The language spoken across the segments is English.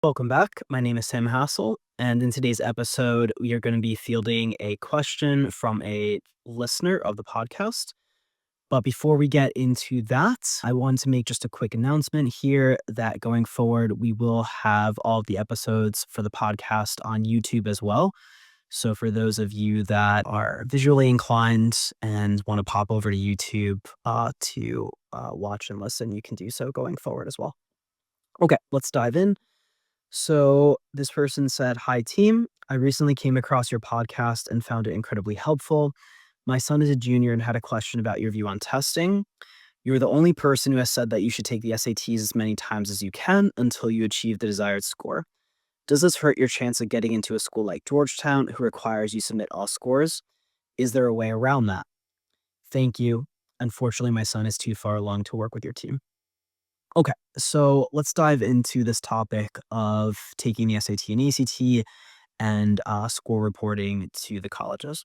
Welcome back. My name is Sam Hassel, and in today's episode, we are going to be fielding a question from a listener of the podcast. But before we get into that, I want to make just a quick announcement here that going forward, we will have all of the episodes for the podcast on YouTube as well. So for those of you that are visually inclined and want to pop over to YouTube to watch and listen, you can do so going forward as well. Okay, let's dive in. So this person said, "Hi team, I recently came across your podcast and found it incredibly helpful. My son is a junior and had a question about your view on testing. You're the only person who has said that you should take the SATs as many times as you can until you achieve the desired score. Does this hurt your chance of getting into a school like Georgetown, who requires you submit all scores? Is there a way around that? Thank you. Unfortunately, my son is too far along to work with your team." Okay, so let's dive into this topic of taking the SAT and ACT and score reporting to the colleges.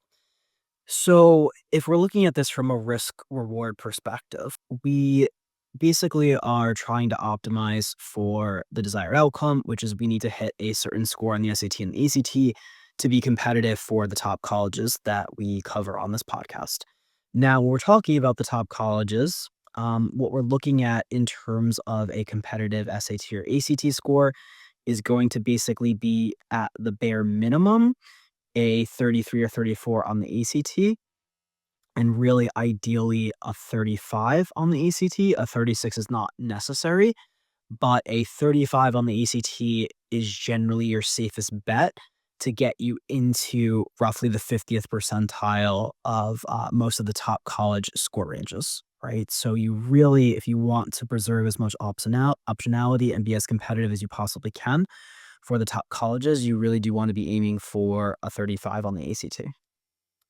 So, if we're looking at this from a risk reward perspective, we basically are trying to optimize for the desired outcome, which is we need to hit a certain score on the SAT and the ACT to be competitive for the top colleges that we cover on this podcast. Now, when we're talking about the top colleges, what we're looking at in terms of a competitive SAT or ACT score is going to basically be at the bare minimum a 33 or 34 on the ACT, and really ideally a 35 on the ACT. A 36 is not necessary, but a 35 on the ACT is generally your safest bet to get you into roughly the 50th percentile of most of the top college score ranges, right? So you really, if you want to preserve as much optionality and be as competitive as you possibly can for the top colleges, you really do want to be aiming for a 35 on the ACT.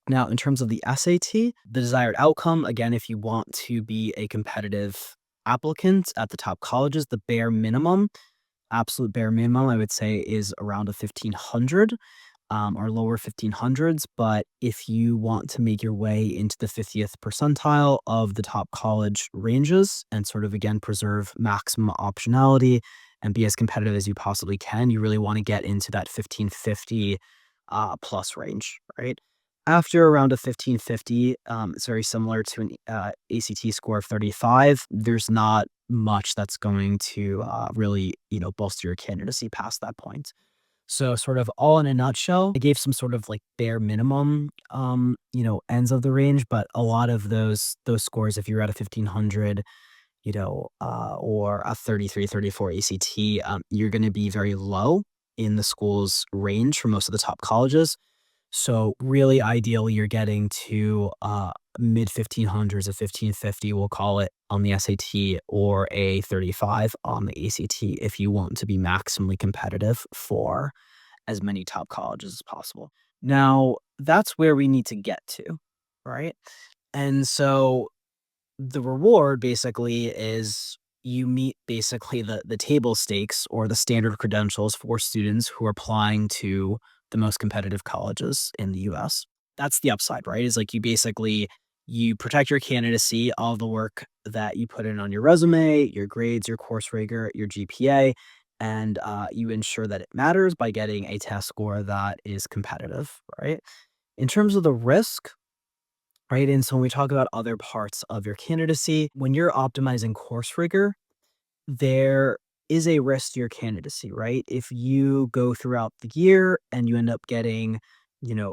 Now, in terms of the SAT, the desired outcome, again, if you want to be a competitive applicant at the top colleges, the bare minimum, absolute bare minimum, I would say is around a 1500 or lower 1500s. But if you want to make your way into the 50th percentile of the top college ranges and sort of, again, preserve maximum optionality and be as competitive as you possibly can, you really want to get into that 1550 plus range, right? After around a 1550, it's very similar to an ACT score of 35. There's not much that's going to really, bolster your candidacy past that point. So, sort of all in a nutshell, I gave some sort of like bare minimum, ends of the range, but a lot of those scores, if you're at a 1500, or a 33, 34 ACT, you're going to be very low in the school's range for most of the top colleges. So really ideally, you're getting to mid 1500s, a 1550, we'll call it, on the SAT, or a 35 on the ACT if you want to be maximally competitive for as many top colleges as possible. Now, that's where we need to get to, right? And so the reward basically is you meet basically the table stakes or the standard credentials for students who are applying to the most competitive colleges in the US. That's the upside, right? Is like you protect your candidacy, all the work that you put in on your resume, your grades, your course rigor, your GPA, and you ensure that it matters by getting a test score that is competitive, right? In terms of the risk, right? And so when we talk about other parts of your candidacy, when you're optimizing course rigor, there is a risk to your candidacy, right? If you go throughout the year and you end up getting,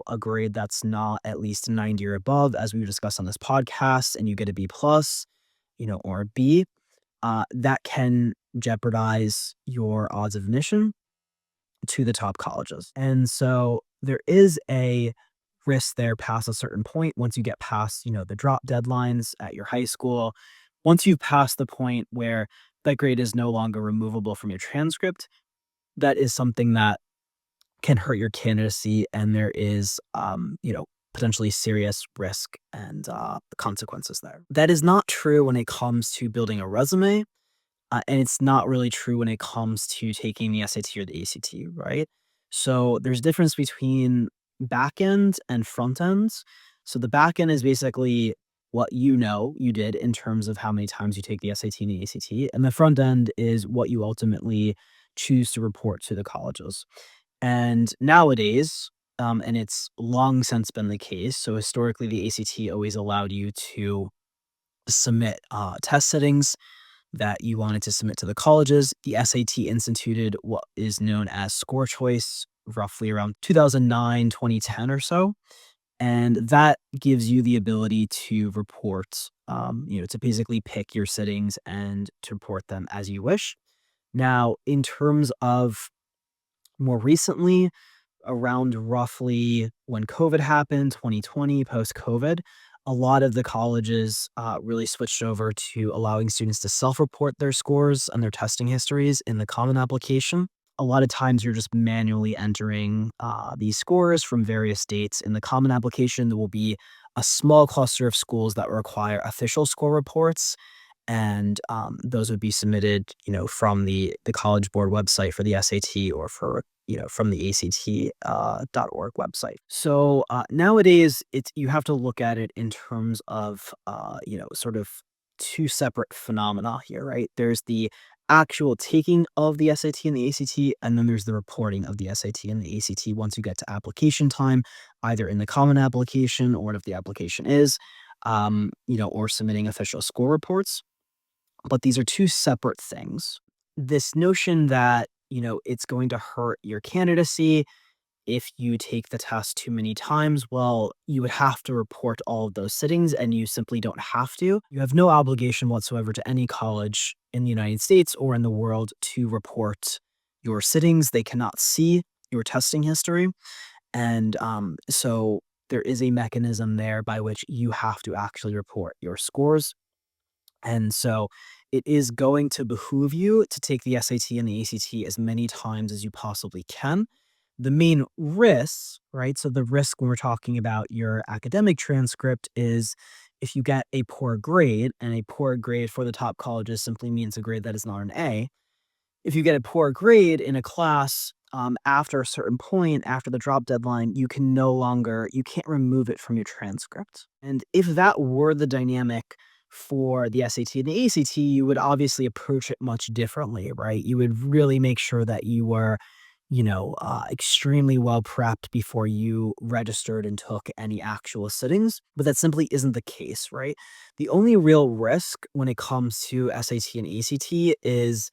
a grade that's not at least 90 or above, as we discussed on this podcast, and you get a B plus, or a B, that can jeopardize your odds of admission to the top colleges. And so there is a risk there past a certain point. Once you get past, the drop deadlines at your high school, once you've passed the point where that grade is no longer removable from your transcript, that is something that can hurt your candidacy, and there is, potentially serious risk and consequences there. That is not true when it comes to building a resume, and it's not really true when it comes to taking the SAT or the ACT, right? So there's a difference between back end and front ends. So the back end is basically what you did in terms of how many times you take the SAT and the ACT, and the front end is what you ultimately choose to report to the colleges. And nowadays, and it's long since been the case, so historically, the ACT always allowed you to submit test settings that you wanted to submit to the colleges. The SAT instituted what is known as score choice roughly around 2009, 2010 or so. And that gives you the ability to report, to basically pick your sittings and to report them as you wish. Now, in terms of more recently, around roughly when COVID happened, 2020, post COVID, a lot of the colleges really switched over to allowing students to self report their scores and their testing histories in the Common Application. A lot of times you're just manually entering these scores from various dates. In the Common Application, there will be a small cluster of schools that require official score reports, and those would be submitted, from the College Board website for the SAT or for from the ACT .org website. So nowadays, it's you have to look at it in terms of sort of two separate phenomena here, right? There's the actual taking of the SAT and the ACT, and then there's the reporting of the SAT and the ACT once you get to application time, either in the Common Application or whatever the application is, or submitting official score reports. But these are two separate things. This notion that, it's going to hurt your candidacy if you take the test too many times, well, you would have to report all of those sittings, and you simply don't have to. You have no obligation whatsoever to any college in the United States or in the world to report your sittings. They cannot see your testing history. And so there is a mechanism there by which you have to actually report your scores. And so it is going to behoove you to take the SAT and the ACT as many times as you possibly can. The main risks, right? So the risk when we're talking about your academic transcript is if you get a poor grade, and a poor grade for the top colleges simply means a grade that is not an A. If you get a poor grade in a class, after a certain point, after the drop deadline, you can't remove it from your transcript. And if that were the dynamic for the SAT and the ACT, you would obviously approach it much differently, right? You would really make sure that you were, extremely well prepped before you registered and took any actual sittings, but that simply isn't the case, right? The only real risk when it comes to SAT and ACT is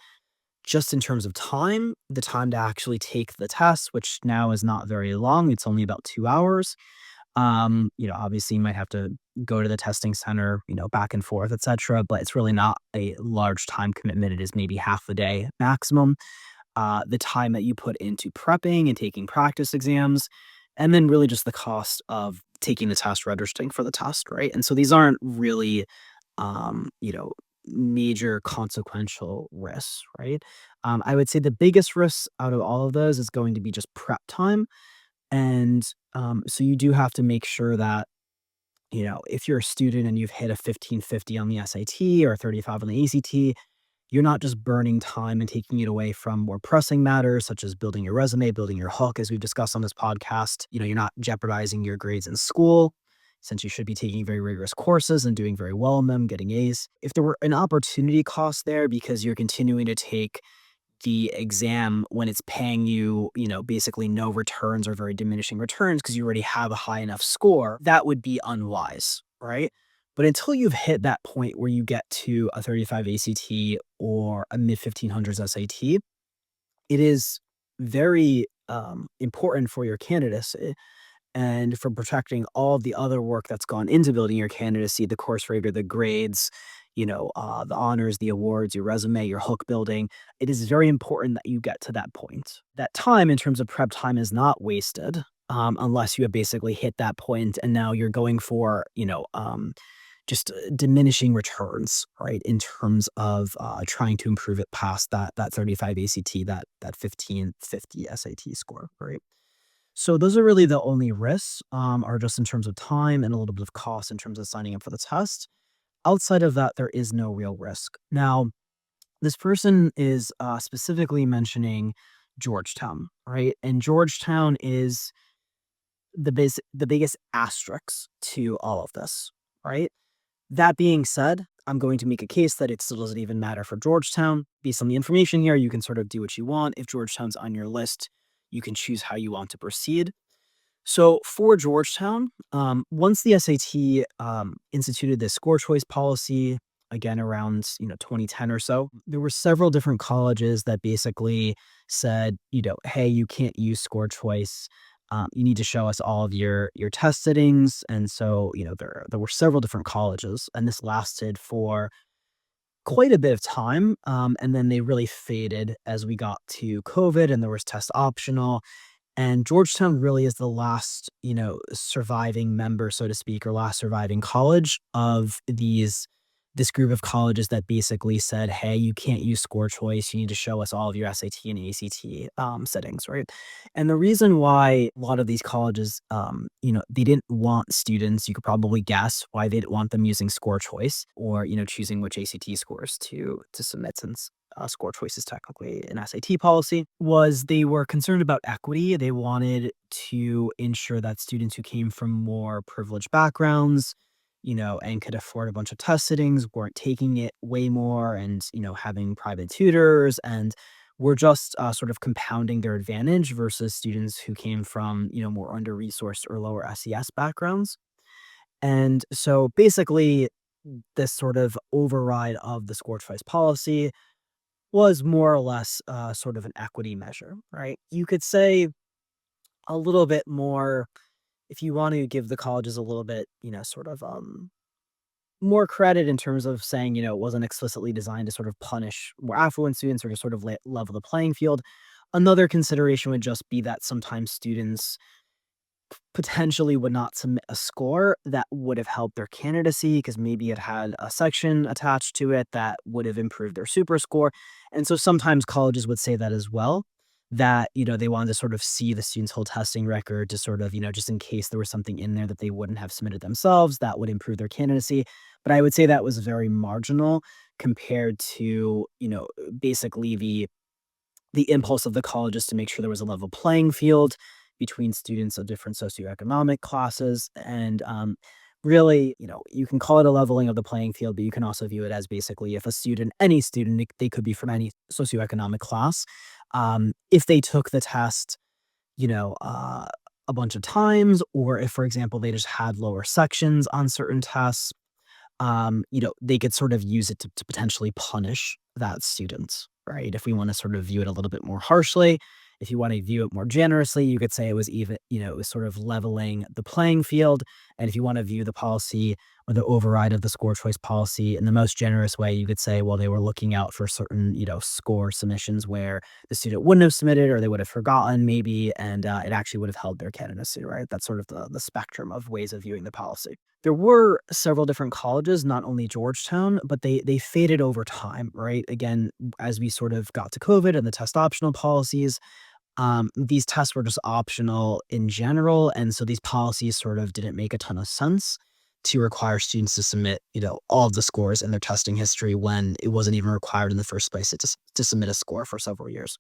just in terms of time, the time to actually take the test, which now is not very long. It's only about 2 hours. Obviously you might have to go to the testing center, back and forth, etc., but it's really not a large time commitment. It is maybe half a day maximum. The time that you put into prepping and taking practice exams, and then really just the cost of taking the test, registering for the test, right? And so these aren't really, um, you know, major consequential risks, right? I would say the biggest risks out of all of those is going to be just prep time. And so you do have to make sure that, if you're a student and you've hit a 1550 on the SAT or 35 on the ACT, you're not just burning time and taking it away from more pressing matters such as building your resume, building your hook, as we've discussed on this podcast. You're not jeopardizing your grades in school, since you should be taking very rigorous courses and doing very well in them, getting A's. If there were an opportunity cost there because you're continuing to take the exam when it's paying you, basically no returns or very diminishing returns because you already have a high enough score, that would be unwise, right? But until you've hit that point where you get to a 35 ACT or a mid 1500s SAT, it is very important for your candidacy and for protecting all the other work that's gone into building your candidacy, the course rigor, the grades, the honors, the awards, your resume, your hook building. It is very important that you get to that point. That time in terms of prep time is not wasted, unless you have basically hit that point and now you're going for, just diminishing returns, right? In terms of trying to improve it past that 35 ACT, that 1550 SAT score, right? So those are really the only risks, are just in terms of time and a little bit of cost in terms of signing up for the test. Outside of that, there is no real risk. Now, this person is specifically mentioning Georgetown, right? And Georgetown is the biggest asterisk to all of this, right? That being said, I'm going to make a case that it still doesn't even matter for Georgetown. Based on the information here, you can sort of do what you want. If Georgetown's on your list, you can choose how you want to proceed. So for Georgetown, once the SAT instituted this score choice policy, again around 2010 or so, there were several different colleges that basically said, hey, you can't use score choice. You need to show us all of your test sittings. And so there were several different colleges, and this lasted for quite a bit of time. And then they really faded as we got to COVID, and there was test optional, and Georgetown really is the last, surviving member, so to speak, or last surviving college of this group of colleges that basically said, "Hey, you can't use score choice. You need to show us all of your SAT and ACT settings," right? And the reason why a lot of these colleges, they didn't want students. You could probably guess why they didn't want them using score choice or choosing which ACT scores to submit, since score choice is technically an SAT policy, was they were concerned about equity. They wanted to ensure that students who came from more privileged backgrounds, and could afford a bunch of test sittings weren't taking it way more and, having private tutors, and were just sort of compounding their advantage versus students who came from, more under resourced or lower SES backgrounds. And so basically, this sort of override of the score choice policy was more or less, sort of an equity measure, right? You could say a little bit more if you want to give the colleges a little bit, sort of, more credit in terms of saying, it wasn't explicitly designed to sort of punish more affluent students or to sort of level the playing field. Another consideration would just be that sometimes students potentially would not submit a score that would have helped their candidacy because maybe it had a section attached to it that would have improved their super score. And so sometimes colleges would say that as well, that, they wanted to sort of see the student's whole testing record to sort of, just in case there was something in there that they wouldn't have submitted themselves that would improve their candidacy. But I would say that was very marginal compared to, basically the impulse of the college is to make sure there was a level playing field between students of different socioeconomic classes. And really, you can call it a leveling of the playing field, but you can also view it as basically if a student, any student, they could be from any socioeconomic class, if they took the test, you know, uh, a bunch of times, or if, for example, they just had lower sections on certain tests, they could sort of use it to potentially punish that student, right? If we want to sort of view it a little bit more harshly, if you want to view it more generously, you could say it was even, it was sort of leveling the playing field. And if you want to view the policy or the override of the score choice policy in the most generous way, you could say, well, they were looking out for certain, score submissions where the student wouldn't have submitted or they would have forgotten maybe, and it actually would have held their candidacy, right? That's sort of the spectrum of ways of viewing the policy. There were several different colleges, not only Georgetown, but they faded over time, right? Again, as we sort of got to COVID and the test optional policies, these tests were just optional in general, and so these policies sort of didn't make a ton of sense to require students to submit, all of the scores in their testing history when it wasn't even required in the first place to submit a score for several years.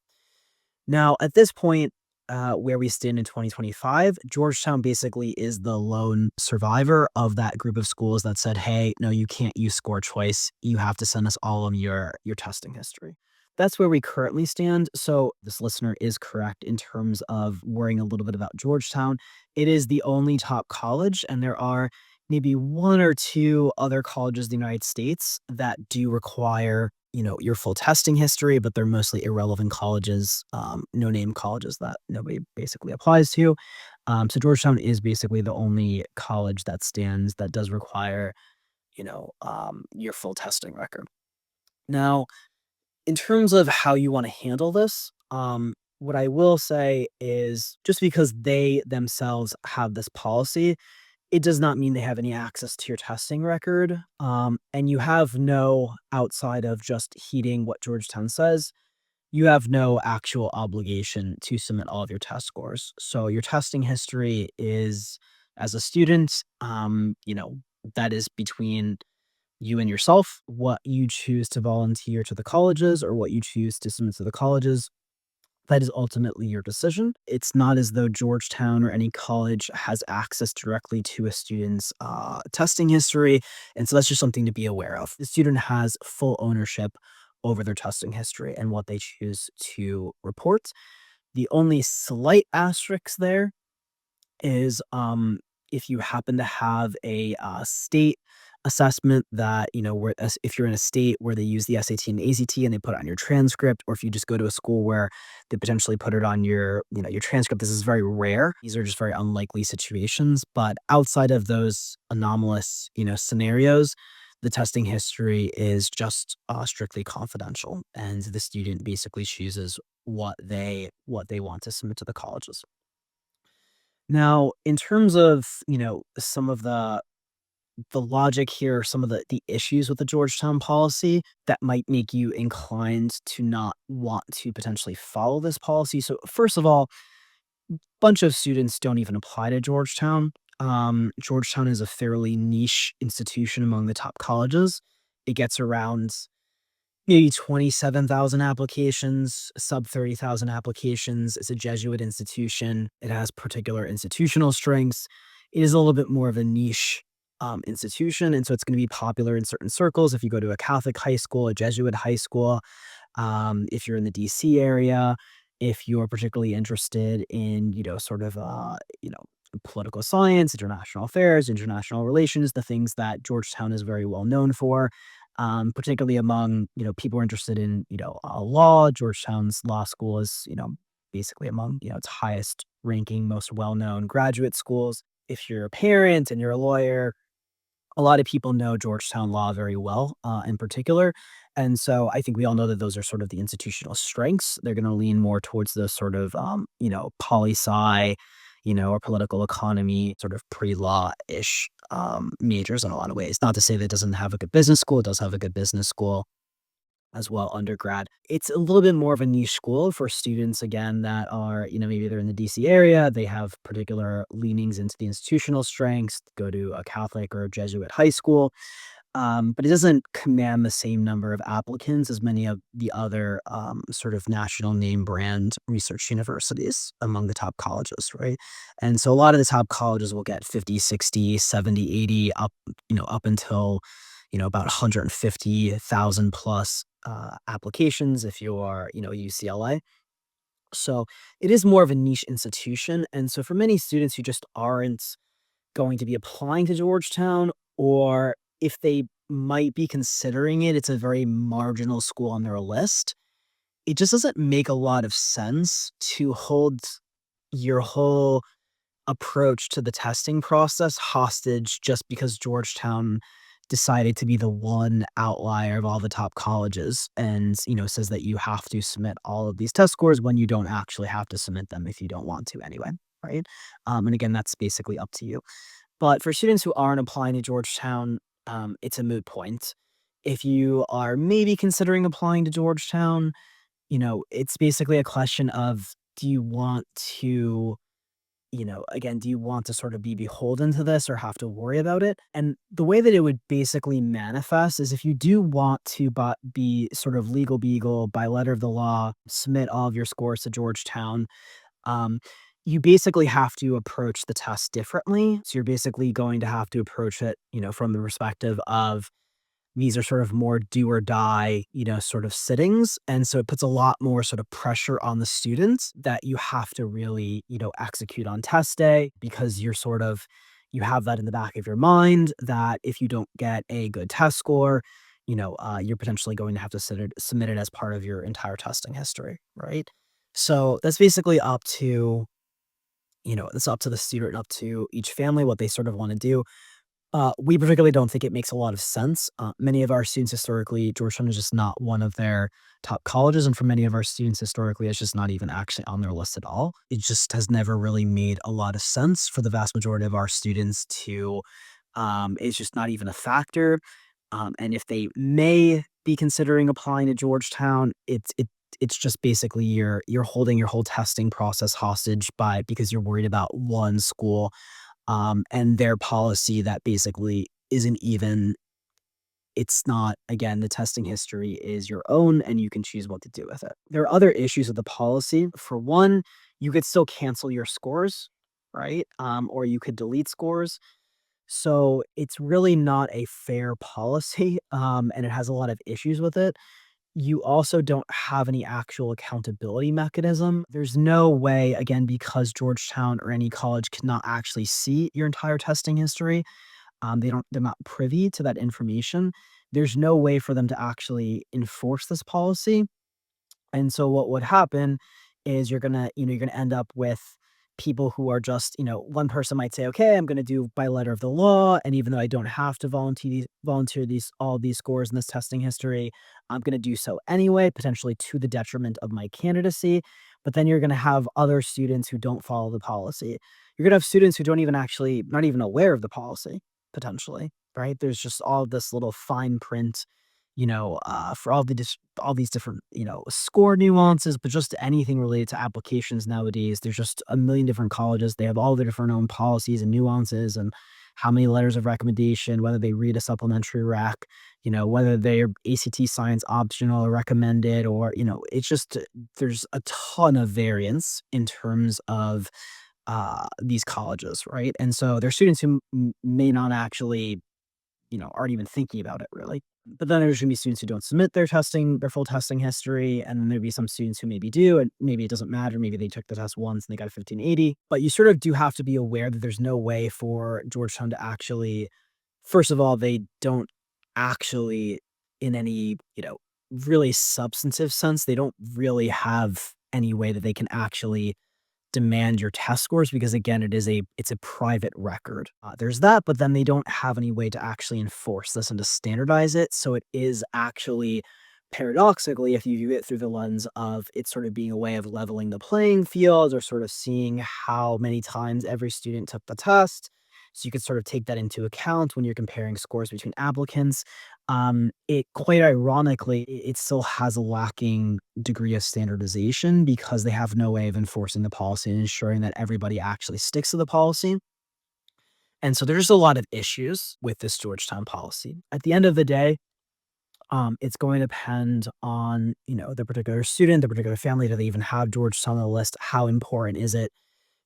Now, at this point, where we stand in 2025, Georgetown basically is the lone survivor of that group of schools that said, "Hey, no, you can't use score choice. You have to send us all of your testing history." That's where we currently stand. So this listener is correct in terms of worrying a little bit about Georgetown. It is the only top college, and there are maybe one or two other colleges in the United States that do require, your full testing history, but they're mostly irrelevant colleges, no name colleges that nobody basically applies to. So Georgetown is basically the only college that stands that does require, your full testing record. Now, in terms of how you want to handle this, what I will say is just because they themselves have this policy, it does not mean they have any access to your testing record. And you have no, outside of just heeding what Georgetown says, you have no actual obligation to submit all of your test scores. So your testing history is, as a student, that is between you and yourself, what you choose to volunteer to the colleges or what you choose to submit to the colleges. That is ultimately your decision. It's not as though Georgetown or any college has access directly to a student's testing history. And so that's just something to be aware of. The student has full ownership over their testing history and what they choose to report. The only slight asterisk there is, if you happen to have a, state assessment that, where as if you're in a state where they use the SAT and ACT and they put it on your transcript, or if you just go to a school where they potentially put it on your transcript, this is very rare. These are just very unlikely situations, but outside of those anomalous, scenarios, the testing history is just, strictly confidential, and the student basically chooses what they want to submit to the colleges. Now, in terms of, some of the logic here, some of the issues with the Georgetown policy that might make you inclined to not want to potentially follow this policy. So, first of all, bunch of students don't even apply to Georgetown. Georgetown is a fairly niche institution among the top colleges. It gets around maybe 27,000 applications, sub 30,000 applications. It's a Jesuit institution. It has particular institutional strengths. It is a little bit more of a niche institution, and so it's going to be popular in certain circles. If you go to a Catholic high school, a Jesuit high school, if you're in the DC area, if you're particularly interested in, sort of, political science, international affairs, international relations, the things that Georgetown is very well known for, particularly among, people who are interested in, law. Georgetown's law school is, basically among, its highest ranking, most well-known graduate schools. If you're a parent and you're a lawyer, a lot of people know Georgetown law very well, in particular, and so I think we all know that those are sort of the institutional strengths. They're gonna lean more towards those sort of, poli-sci, or political economy, sort of pre-law-ish, majors in a lot of ways. Not to say that it doesn't have a good business school, it does have a good business school as well, undergrad. It's a little bit more of a niche school for students, again, that are, maybe they're in the DC area, they have particular leanings into the institutional strengths, go to a Catholic or a Jesuit high school. But it doesn't command the same number of applicants as many of the other, sort of national name brand research universities among the top colleges, right? And so a lot of the top colleges will get 50, 60, 70, 80, up until, about 150,000 plus applications if you are, UCLA. So it is more of a niche institution. And so for many students who just aren't going to be applying to Georgetown, or if they might be considering it, it's a very marginal school on their list. It just doesn't make a lot of sense to hold your whole approach to the testing process hostage just because Georgetown decided to be the one outlier of all the top colleges and, says that you have to submit all of these test scores when you don't actually have to submit them if you don't want to anyway, right? And again, that's basically up to you. But for students who aren't applying to Georgetown, it's a moot point. If you are maybe considering applying to Georgetown, it's basically a question of, do you want to, again, do you want to sort of be beholden to this or have to worry about it? And the way that it would basically manifest is if you do want to be sort of legal beagle by letter of the law, submit all of your scores to Georgetown, um, you basically have to approach the test differently. So you're basically going to have to approach it, from the perspective of these are sort of more do or die, sort of sittings. And so it puts a lot more sort of pressure on the students that you have to really, execute on test day because you have that in the back of your mind that if you don't get a good test score, you're potentially going to have to submit it as part of your entire testing history, right? So that's basically up to, it's up to the student, up to each family, what they sort of want to do. We particularly don't think it makes a lot of sense. Many of our students historically, Georgetown is just not one of their top colleges, and for many of our students historically, it's just not even actually on their list at all. It just has never really made a lot of sense for the vast majority of our students to. It's just not even a factor. And if they may be considering applying to Georgetown, it's just basically you're holding your whole testing process hostage by because you're worried about one school and their policy that basically isn't even it's not, again, the testing history is your own and you can choose what to do with it. There are other issues with the policy. For one, you could still cancel your scores, right? Or you could delete scores. So it's really not a fair policy, and it has a lot of issues with it. You also don't have any actual accountability mechanism. There's no way, again, because Georgetown or any college cannot actually see your entire testing history. They're not privy to that information. There's no way for them to actually enforce this policy. And so what would happen is you're gonna end up with people who are just, one person might say, "Okay, I'm gonna do by letter of the law, and even though I don't have to volunteer these all these scores in this testing history, I'm gonna do so anyway, potentially to the detriment of my candidacy." But then you're gonna have other students who don't follow the policy. You're gonna have students who don't even actually not even aware of the policy, potentially, right? There's just all this little fine print, for all these different, score nuances, but just anything related to applications nowadays. There's just a million different colleges. They have all their different own policies and nuances and how many letters of recommendation, whether they read a supplementary rec, whether they're ACT science optional or recommended, or, it's just there's a ton of variance in terms of these colleges, right? And so there's students who may not actually aren't even thinking about it really. But then there's gonna be students who don't submit their full testing history, and then there'd be some students who maybe do, and maybe it doesn't matter. Maybe they took the test once and they got a 1580. But you sort of do have to be aware that there's no way for Georgetown to actually, first of all, they don't actually, in any, really substantive sense, they don't really have any way that they can actually demand your test scores because again it's a private record. There's that, but then they don't have any way to actually enforce this and to standardize it. So it is actually paradoxically, if you view it through the lens of it sort of being a way of leveling the playing field or sort of seeing how many times every student took the test. So you could sort of take that into account when you're comparing scores between applicants. It quite ironically, it still has a lacking degree of standardization because they have no way of enforcing the policy and ensuring that everybody actually sticks to the policy. And so there's a lot of issues with this Georgetown policy. At the end of the day, it's going to depend on, the particular student, the particular family. Do they even have Georgetown on the list? How important is it?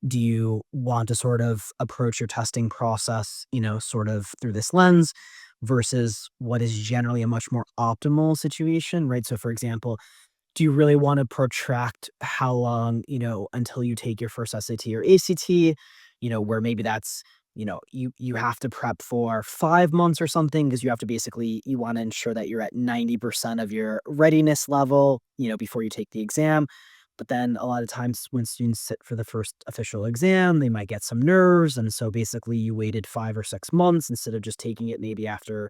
Do you want to sort of approach your testing process, sort of through this lens versus what is generally a much more optimal situation, right? So, for example, do you really want to protract how long, until you take your first SAT or ACT, where maybe that's, you have to prep for 5 months or something because you have to basically, you want to ensure that you're at 90% of your readiness level, before you take the exam. But then a lot of times when students sit for the first official exam, they might get some nerves. And so basically you waited 5 or 6 months instead of just taking it maybe after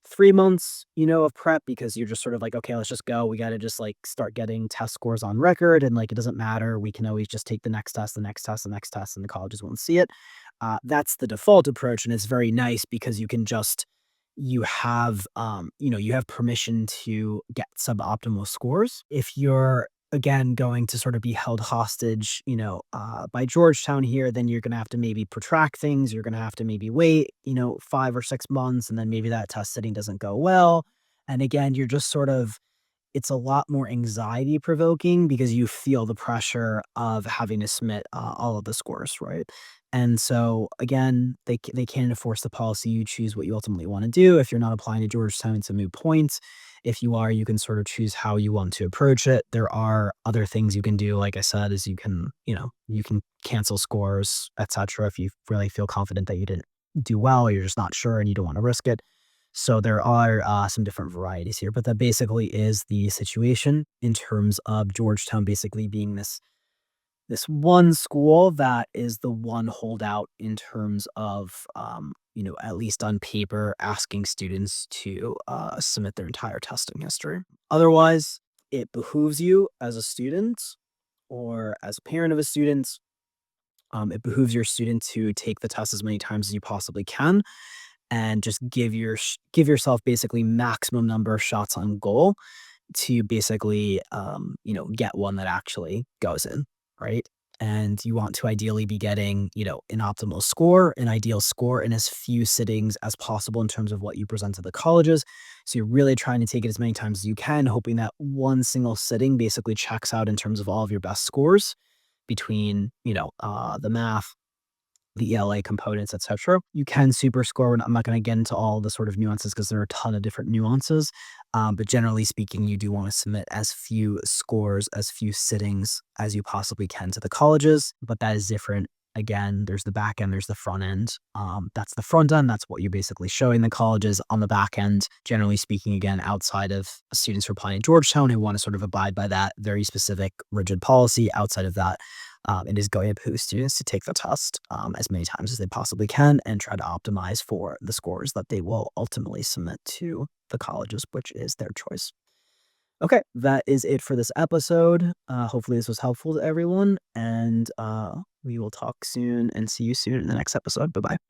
3 months, of prep because you're just sort of like, okay, let's just go. We got to just like start getting test scores on record. And like, it doesn't matter. We can always just take the next test, the next test, the next test, and the colleges won't see it. That's the default approach. And it's very nice because you have permission to get suboptimal scores. If you're again going to sort of be held hostage, by Georgetown here, then you're going to have to maybe protract things. You're going to have to maybe wait, 5 or 6 months, and then maybe that test sitting doesn't go well. And again, you're just sort of it's a lot more anxiety provoking because you feel the pressure of having to submit all of the scores, right? And so again, they can't enforce the policy. You choose what you ultimately want to do. If you're not applying to Georgetown, it's a moot point. If you are, you can sort of choose how you want to approach it. There are other things you can do. Like I said, is you can cancel scores, etc. If you really feel confident that you didn't do well, or you're just not sure and you don't want to risk it. So there are some different varieties here, but that basically is the situation in terms of Georgetown basically being this one school that is the one holdout in terms of at least on paper asking students to submit their entire testing history. Otherwise, it behooves you as a student or as a parent of a student. It behooves your student to take the test as many times as you possibly can and just give yourself basically maximum number of shots on goal to basically, get one that actually goes in, right? and you want to ideally be getting, an optimal score, an ideal score in as few sittings as possible in terms of what you present to the colleges. So you're really trying to take it as many times as you can, hoping that one single sitting basically checks out in terms of all of your best scores between, the math, the ELA components, etc. You can super score. I'm not going to get into all the sort of nuances because there are a ton of different nuances. But generally speaking, you do want to submit as few scores, as few sittings as you possibly can to the colleges. But that is different. Again, there's the back end, there's the front end. That's the front end. That's what you're basically showing the colleges. On the back end, generally speaking, again, outside of students who are applying at Georgetown who want to sort of abide by that very specific rigid policy, outside of that, it is going to behoove students to take the test as many times as they possibly can and try to optimize for the scores that they will ultimately submit to the colleges, which is their choice. Okay, that is it for this episode. Hopefully, this was helpful to everyone, and we will talk soon and see you soon in the next episode. Bye bye.